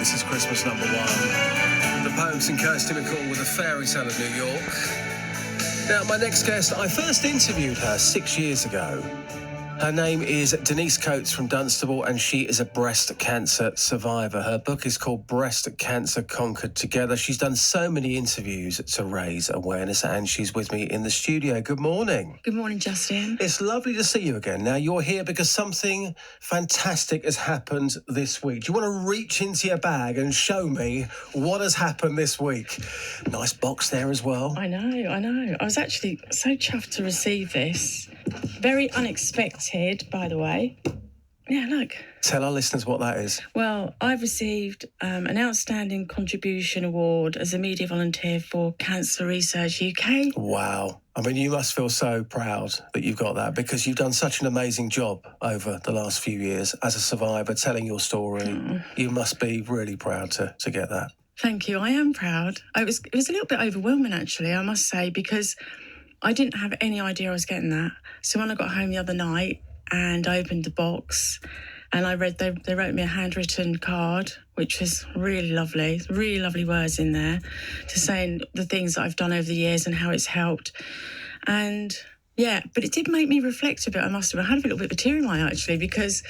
This is Christmas number one. The Pogues and Kirsty McCall with a fairy tale of New York. Now, my next guest, I first interviewed her 6 years ago. Her name is Denise Coates from Dunstable, and she is a breast cancer survivor. Her book is called Breast Cancer Conquered Together. She's done so many interviews to raise awareness, and she's with me in the studio. Good morning. Good morning, Justin. It's lovely to see you again. Now, you're here because something fantastic has happened this week. Do you want to reach into your bag and show me what has happened this week? Nice box there as well. I know. I was actually so chuffed to receive this. Very unexpected, by the way. Yeah, look. Tell our listeners what that is. Well, I've received an Outstanding Contribution Award as a media volunteer for Cancer Research UK. Wow. I mean, you must feel so proud that you've got that, because you've done such an amazing job over the last few years as a survivor, telling your story. You must be really proud to get that. Thank you. I am proud. It was a little bit overwhelming, actually, I must say, because I didn't have any idea I was getting that. So when I got home the other night and I opened the box and I read, they wrote me a handwritten card, which was really lovely words in there, to saying the things that I've done over the years and how it's helped. And yeah, but it did make me reflect a bit, I must have. I had a little bit of a tear in my eye, actually, because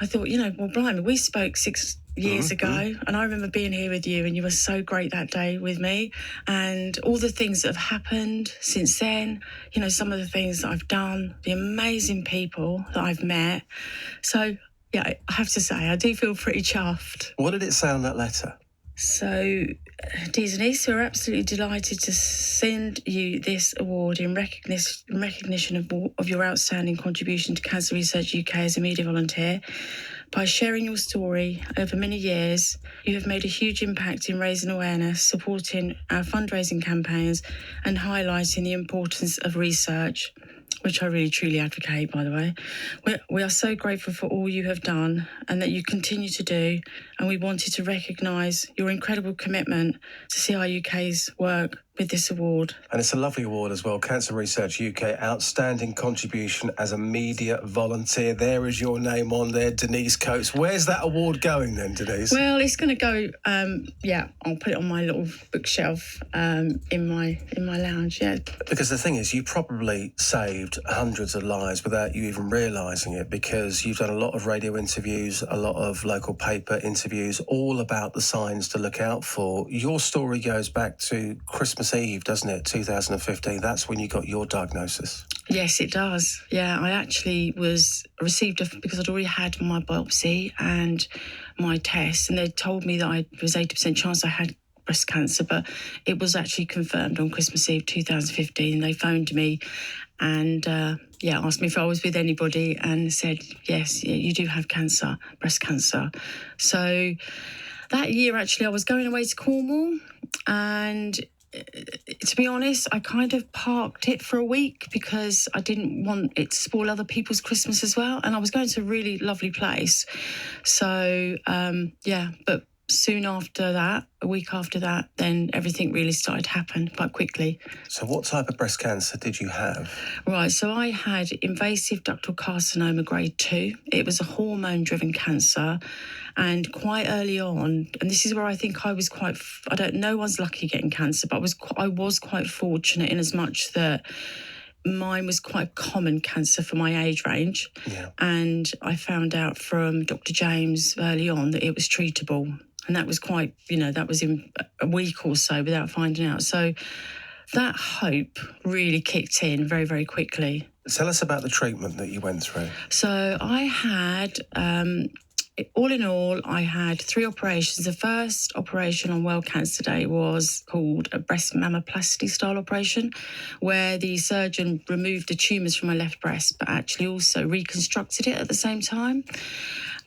I thought, well, blimey, we spoke 6 years ago, and I remember being here with you, and you were so great that day with me, and all the things that have happened since then, some of the things that I've done, the amazing people that I've met. So, yeah, I have to say, I do feel pretty chuffed. What did it say on that letter? So, dear Denise, we're absolutely delighted to send you this award in recognition of your outstanding contribution to Cancer Research UK as a media volunteer. By sharing your story over many years, you have made a huge impact in raising awareness, supporting our fundraising campaigns, and highlighting the importance of research, which I really truly advocate, by the way. We are so grateful for all you have done and that you continue to do, and we wanted to recognise your incredible commitment to CR UK's work with this award. And it's a lovely award as well. Cancer Research UK, Outstanding Contribution as a Media Volunteer. There is your name on there, Denise Coates. Where's that award going then, Denise? Well, it's going to go, I'll put it on my little bookshelf in my lounge, yeah. Because the thing is, you probably saved hundreds of lives without you even realising it, because you've done a lot of radio interviews, a lot of local paper interviews, all about the signs to look out for. Your story goes back to Christmas Eve, doesn't it? 2015. That's when you got your diagnosis. Yes, it does. Yeah, I actually received because I'd already had my biopsy and my test, and they told me that I was 80% chance I had breast cancer, but it was actually confirmed on Christmas Eve 2015. They phoned me and asked me if I was with anybody, and said, yes, you do have cancer, breast cancer. So that year, actually, I was going away to Cornwall, and to be honest, I kind of parked it for a week because I didn't want it to spoil other people's Christmas as well. And I was going to a really lovely place. So, but soon after that, a week after that, then everything really started to happen quite quickly. So what type of breast cancer did you have? Right, so I had invasive ductal carcinoma grade 2. It was a hormone-driven cancer. And quite early on, and this is where I think I was no one's lucky getting cancer, but I was quite fortunate in as much that mine was quite a common cancer for my age range. Yeah. And I found out from Dr. James early on that it was treatable. And that was quite, that was in a week or so without finding out. So that hope really kicked in very, very quickly. Tell us about the treatment that you went through. So I had, all in all, I had 3 operations. The first operation on World Cancer Day was called a breast mammoplasty style operation, where the surgeon removed the tumours from my left breast, but actually also reconstructed it at the same time.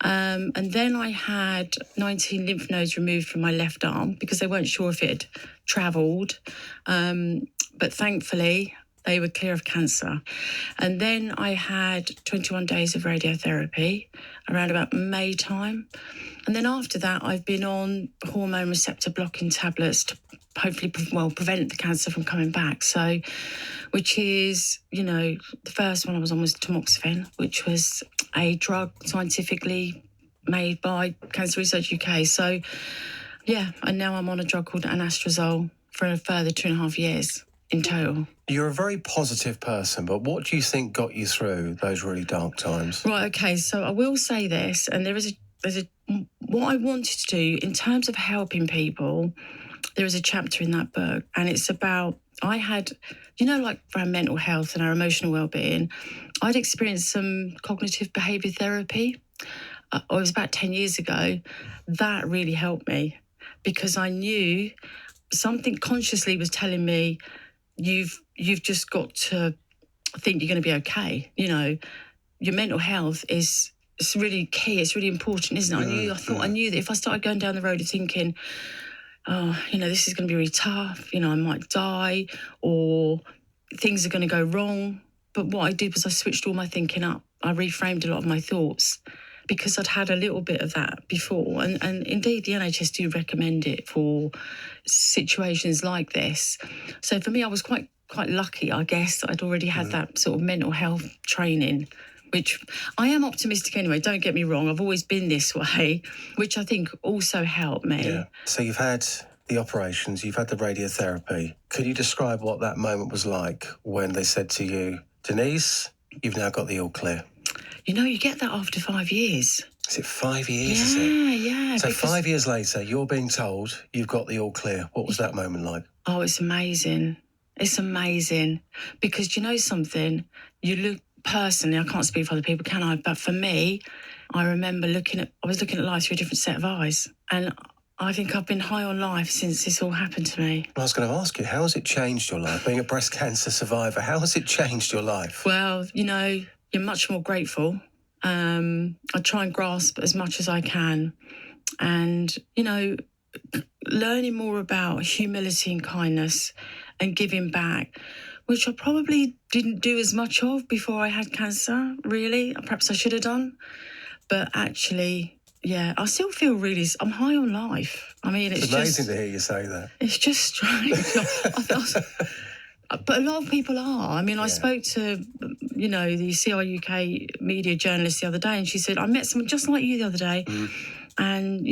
And then I had 19 lymph nodes removed from my left arm because they weren't sure if it had travelled. But thankfully, they were clear of cancer. And then I had 21 days of radiotherapy around about May time. And then after that, I've been on hormone receptor blocking tablets to hopefully prevent the cancer from coming back. So, which is, the first one I was on was tamoxifen, which was a drug scientifically made by Cancer Research UK. So, yeah, and now I'm on a drug called anastrozole for a further 2.5 years in total. You're a very positive person, but what do you think got you through those really dark times? Right, okay, so I will say this, and there's a what I wanted to do in terms of helping people, there is a chapter in that book, and it's about, I had, like for our mental health and our emotional well-being, I'd experienced some cognitive behaviour therapy. It was about 10 years ago. That really helped me because I knew something consciously was telling me, you've just got to think you're going to be okay. Your mental health it's really key. It's really important, isn't it? I knew that if I started going down the road of thinking, oh, this is going to be really tough, I might die or things are going to go wrong. But what I did was I switched all my thinking up. I reframed a lot of my thoughts because I'd had a little bit of that before. And indeed, the NHS do recommend it for situations like this. So for me, I was quite lucky, I guess. I'd already had that sort of mental health training, which I am optimistic anyway, don't get me wrong. I've always been this way, which I think also helped me. Yeah. So you've had the operations, you've had the radiotherapy. Could you describe what that moment was like when they said to you, Denise, you've now got the all clear? You get that after 5 years. Is it 5 years, Yeah, is it? Yeah. So 5 years later, you're being told you've got the all clear. What was that moment like? Oh, it's amazing. It's amazing. Because you know something? You look, personally, I can't speak for other people, can I? But for me, I remember I was looking at life through a different set of eyes. And I think I've been high on life since this all happened to me. I was going to ask you, how has it changed your life? Being a breast cancer survivor, how has it changed your life? Well, you're much more grateful. I try and grasp as much as I can. And, learning more about humility and kindness and giving back, which I probably didn't do as much of before I had cancer, really. Perhaps I should have done. But actually, yeah, I still feel I'm high on life. I mean, it's amazing to hear you say that. It's just strange. But a lot of people are. I mean, I spoke to, the CR UK media journalist the other day, and she said, I met someone just like you the other day. And,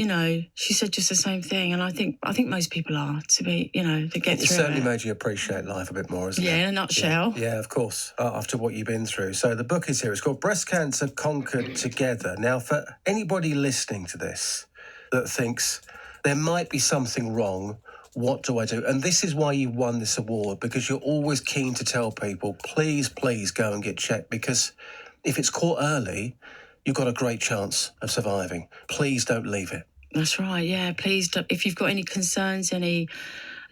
she said just the same thing. And I think most people are, to be, to get through it. It certainly made you appreciate life a bit more, hasn't it? Yeah, in a nutshell. Yeah, of course, after what you've been through. So the book is here. It's called Breast Cancer Conquered Together. Now, for anybody listening to this that thinks there might be something wrong, what do I do? And this is why you won this award, because you're always keen to tell people, please go and get checked, because if it's caught early, you've got a great chance of surviving. Please don't leave it. That's right, yeah. Please don't. If you've got any concerns, any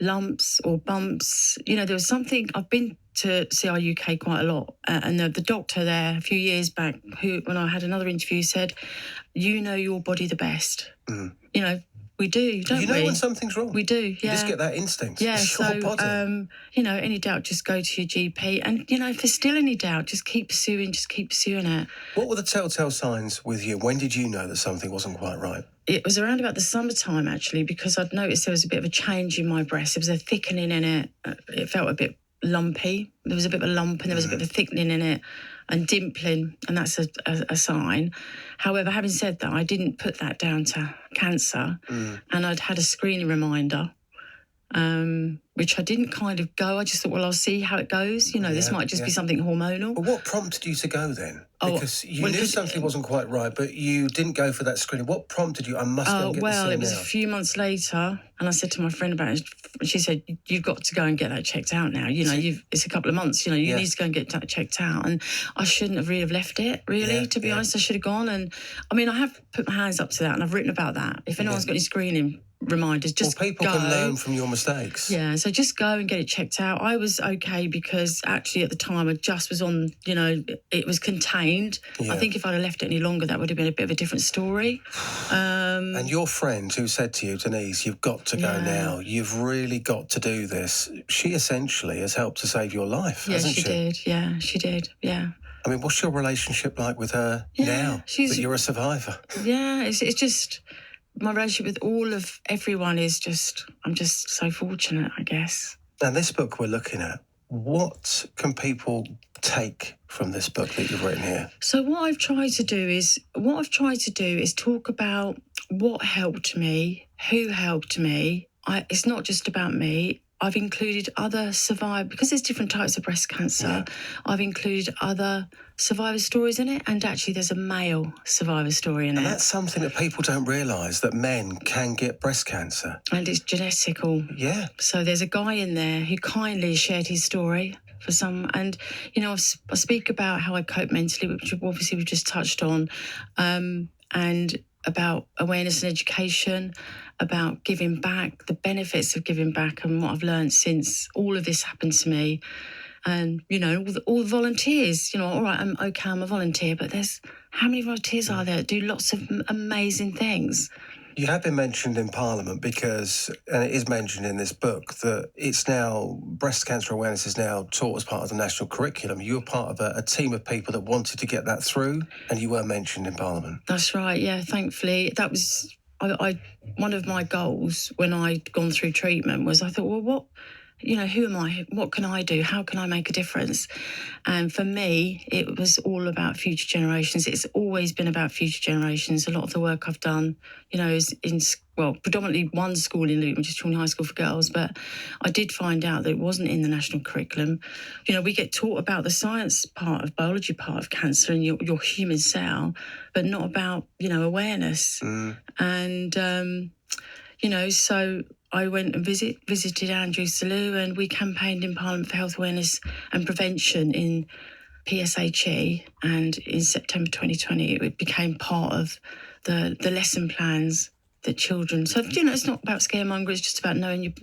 lumps or bumps, there was something, I've been to CR UK quite a lot, and the doctor there a few years back, who, when I had another interview, said, you know your body the best. We do, don't we? You know when something's wrong. We do, yeah. You just get that instinct. Yeah, it's your body. Any doubt, just go to your GP. And, if there's still any doubt, just keep pursuing it. What were the telltale signs with you? When did you know that something wasn't quite right? It was around about the summertime, actually, because I'd noticed there was a bit of a change in my breast. There was a thickening in it. It felt a bit lumpy. There was a bit of a lump and there was a bit of a thickening in it and dimpling, and that's a sign. However, having said that, I didn't put that down to cancer, and I'd had a screening reminder, which I didn't kind of go. I just thought, well, I'll see how it goes. This might just be something hormonal. But what prompted you to go then? Because you knew something wasn't quite right, but you didn't go for that screening. What prompted you? I must go and get this Well, it was now. a few months later, and I said to my friend about it. She said, you've got to go and get that checked out now. It's a couple of months, you need to go and get that checked out. And I shouldn't have really have left it, really, to be honest. I should have gone. And, I mean, I have put my hands up to that, and I've written about that. If anyone's got any screening reminders, just people go. Can learn from your mistakes. Yeah, so just go and get it checked out. I was okay because actually at the time I just was on, it was contained. Yeah. I think if I'd have left it any longer, that would have been a bit of a different story. And your friend who said to you, Denise, you've got to go now. You've really got to do this. She essentially has helped to save your life, hasn't she? Yeah, she did. Yeah, she did. Yeah. I mean, what's your relationship like with her now that you're a survivor? Yeah, it's just... My relationship with everyone is I'm just so fortunate, I guess. And this book we're looking at, What can people take from this book that you've written here? So what I've tried to do is talk about what helped me, who helped me. It's not just about me. I've included other survivors, because there's different types of breast cancer. Yeah. I've included other survivor stories in it, and actually there's a male survivor story in And it. that's something that people don't realise, that men can get breast cancer. And it's genetical. Yeah. So there's a guy in there who kindly shared his story for some, and I speak about how I cope mentally, which obviously we've just touched on, and about awareness and education, about giving back, the benefits of giving back, and what I've learned since all of this happened to me. And all the volunteers, all right, I'm a volunteer, but there's how many volunteers are there that do lots of amazing things? You have been mentioned in Parliament because, and it is mentioned in this book, that it's now, breast cancer awareness is now taught as part of the national curriculum. You were part of a team of people that wanted to get that through, and you were mentioned in Parliament. That's right, yeah, thankfully. That was, one of my goals when I'd gone through treatment was I thought, well, who am I? What can I do? How can I make a difference? And for me, it was all about future generations. It's always been about future generations. A lot of the work I've done, is in, predominantly one school in Luton, which is Chorley High School for Girls, but I did find out that it wasn't in the national curriculum. We get taught about the science part of biology part of cancer and your human cell, but not about, awareness. And, so I went and visited Andrew Selous, and we campaigned in Parliament for health awareness and prevention in PSHE, and in September 2020 it became part of the lesson plans that children. So it's not about scaremonger. It's just about knowing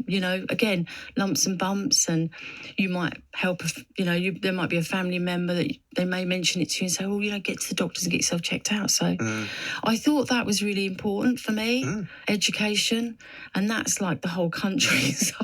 again, lumps and bumps, and you might help. There might be a family member that they may mention it to you and say, "Oh, get to the doctors and get yourself checked out." So I thought that was really important for me, education, and that's like the whole country. So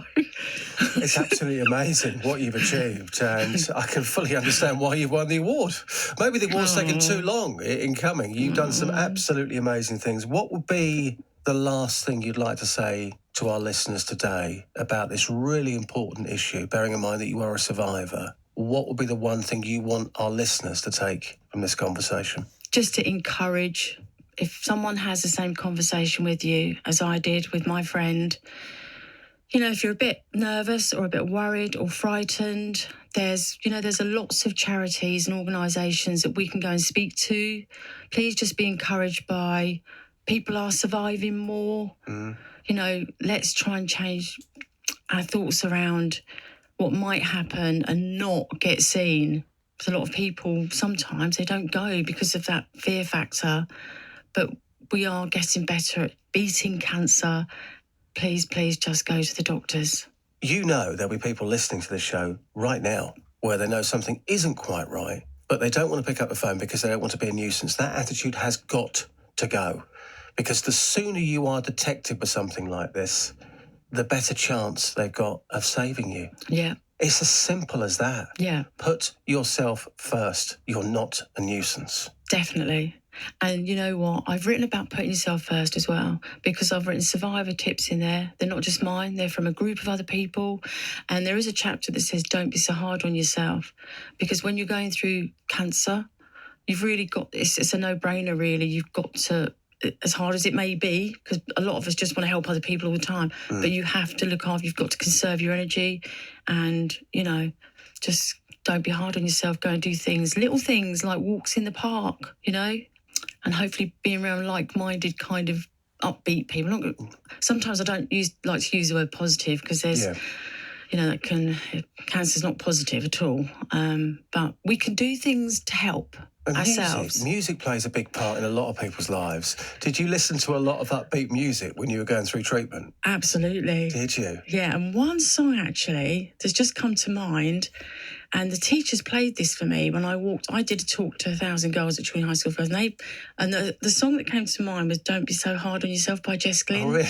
it's absolutely amazing what you've achieved, and I can fully understand why you've won the award. Maybe the award's taken too long in coming. You've done some absolutely amazing things. What would be the last thing you'd like to say to our listeners today about this really important issue, bearing in mind that you are a survivor? What would be the one thing you want our listeners to take from this conversation? Just to encourage, if someone has the same conversation with you as I did with my friend, if you're a bit nervous or a bit worried or frightened, there's lots of charities and organisations that we can go and speak to. Please just be encouraged by people are surviving more. Let's try and change our thoughts around what might happen and not get seen. Because a lot of people, sometimes they don't go because of that fear factor. But we are getting better at beating cancer. Please just go to the doctors. There'll be people listening to this show right now where they know something isn't quite right, but they don't want to pick up the phone because they don't want to be a nuisance. That attitude has got to go, because the sooner you are detected with something like this, the better chance they've got of saving you. Yeah. It's as simple as that. Yeah. Put yourself first. You're not a nuisance. Definitely. And you know what? I've written about putting yourself first as well, because I've written survivor tips in there. They're not just mine. They're from a group of other people. And there is a chapter that says, don't be so hard on yourself. Because when you're going through cancer, you've really got, it's a no-brainer really. You've got to, as hard as it may be, because a lot of us just want to help other people all the time, but you have to look after, you've got to conserve your energy and, just don't be hard on yourself. Go and do things, little things like walks in the park, and hopefully being around like-minded kind of upbeat people. Sometimes I don't like to use the word positive because there's, cancer's not positive at all. But we can do things to help ourselves. Music plays a big part in a lot of people's lives. Did you listen to a lot of upbeat music when you were going through treatment? Absolutely. Did you? Yeah, and one song actually that's just come to mind, and the teachers played this for me when I did a talk to 1,000 girls at Chorley High School first, and the song that came to mind was Don't Be So Hard on Yourself by Jess Glynn. Oh, really?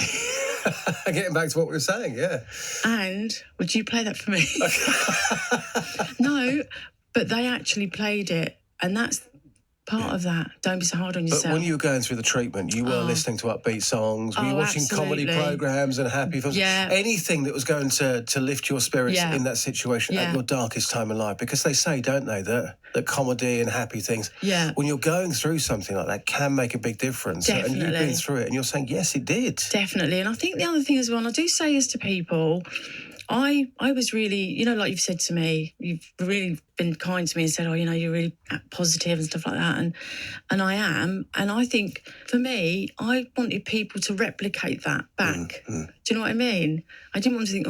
Getting back to what we were saying, yeah. And would you play that for me? No, but they actually played it, and that's part of that. Don't be so hard on yourself. But when you were going through the treatment, you were listening to upbeat songs. Were you watching comedy programmes and happy films? Yeah. Anything that was going to lift your spirits in that situation at your darkest time in life? Because they say, don't they, that comedy and happy things, when you're going through something like that, can make a big difference. Definitely. And you've been through it, and you're saying, yes, it did. Definitely. And I think the other thing as well, and I do say this to people, I was really, like you've said to me, you've really been kind to me and said, you're really positive and stuff like that. And I am. And I think for me, I wanted people to replicate that back. Do you know what I mean? I didn't want to think,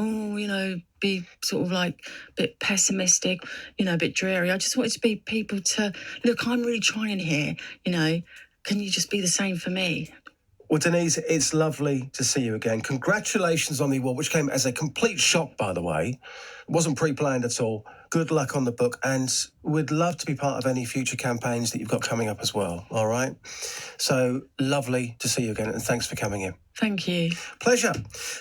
be sort of like a bit pessimistic, a bit dreary. I just wanted to be people to, look, I'm really trying here, can you just be the same for me? Well, Denise, it's lovely to see you again. Congratulations on the award, which came as a complete shock, by the way. It wasn't pre-planned at all. Good luck on the book, and we'd love to be part of any future campaigns that you've got coming up as well, all right? So lovely to see you again, and thanks for coming in. Thank you. Pleasure.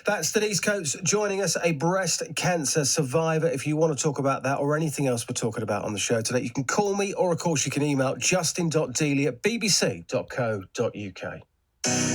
That's Denise Coates joining us, a breast cancer survivor. If you want to talk about that or anything else we're talking about on the show today, you can call me, or of course you can email justin.dealey@bbc.co.uk.